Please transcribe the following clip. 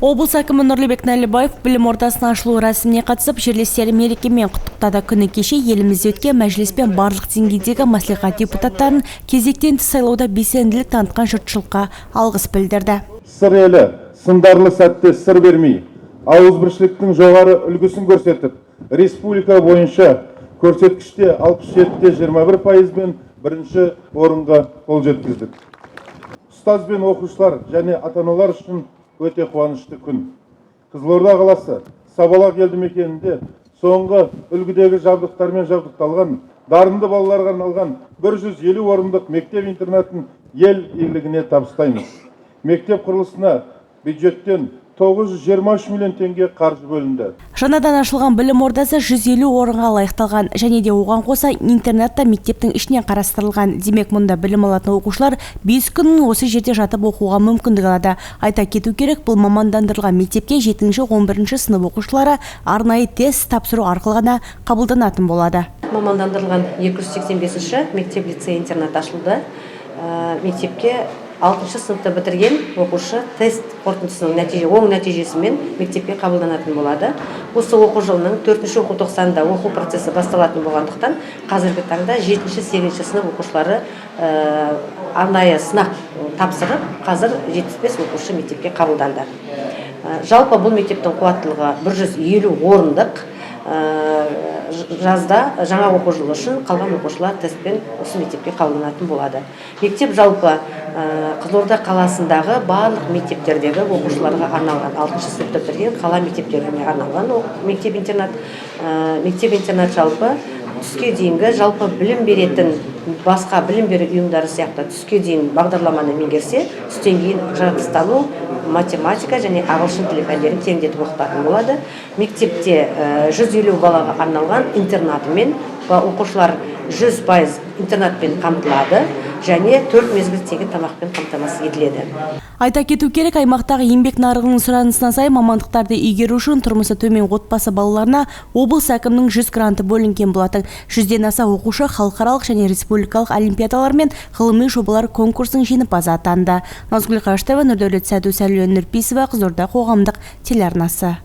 Облыс әкімі Нұрлыбек Нәлібаев білім ордасының ашылу рәсіміне қатысып, жерлестері мерекемен құттықтады. Күні кеше елімізде өткен мәжіліс пен барлық деңгейдегі мәслихат депутаттарын кезектен тыс сайлауда белсенділік танытқан жұртшылыққа алғыс білдірді. Сыр елі сындарлы сәтте сыр бермей, ауызбіршіліктің жоғары үлгісін көрсетіп, республика бойынша көрсеткіште 67-21%-бен бірінші орынға қол жеткіздік. Ұстаз бен оқушылар және ата-аналар үшін өте қуанышты күн. Қызылорда қаласы Сабалақ елді мекенінде соңғы үлгідегі жабдықтармен жабдықталған, дарынды балаларға арналған 150 орындық мектеп-интернатын ел игілігіне табыстаймыз. Мектеп құрылысына бюджеттен 923 миллион теңге қаржы бөлінді. Жаңадан ашылған білім ордасы 150 орынға лайықталған, және де оған қоса интернатта мектептің ішінен қарастырылған. Демек, мұнда білім алатын оқушылар 5 күн осы жерде жатып оқуға мүмкіндік алады. Айта кету керек, бұл мамандандырылған мектепке 7-11 сынып оқушылары арнайы тест тапсыру арқылы ғана қабылданатын болады. Мамандандырылған 285-ші мектеп-лицей интернат ашылды. Мектепке 6-шы сыныпты бітірген оқушы тест қорытындысының оң нәтижесімен мектепке қабылданатын болады. Осы оқу жылының 4-ші оқу тоқсанында оқу процесі басталатын болғандықтан, қазіргі таңда 7-8 сынып оқушылары арнайы сынақ тапсырып, қазір 75 оқушы мектепке қабылданды. Жалпы бұл мектептің қуаттылығы 150 орындық. Жазда жаңа оқу жылы үшін қалған оқушылар тестпен осы мектепке қабылданатын болады. Мектеп жалпы Қызылорда қаласындағы барлық мектептердегі оқушыларға арналған, 6-шы сыныпты бітірген қала мектептеріне арналған мектеп-интернат. Мектеп-интернат жалпы түске дейінгі жалпы білім беретін басқа білім беру ұйымдары сияқты түске дейін бағдарламаны меңгерсе, түстен кейін жаратылыстану, математика және ағылшын тілі пәндерін тереңдетіп оқытатын болады. Мектепте 150 балаға арналған интернатымен оқушылар 100% интернатпен қамтылады және 4 мезгіл тегін тамақпен қамтамасыз етіледі. Айта кету керек, аймақтағы еңбек нарығының сұранысына сай мамандықтарды игеру үшін тұрмысы төмен отбасы балаларына облыс әкімінің 100 гранты бөлінген болатын. 100-ден аса оқушы халықаралық және республикалық олимпиадалар мен ғылыми жобалар конкурсының жеңімпазы атанды. Назгүл Қаштева, Нұрдәулет Сәду, Сәлуен Нұрпейісова, Қызылорда қоғамдық телеарнасы.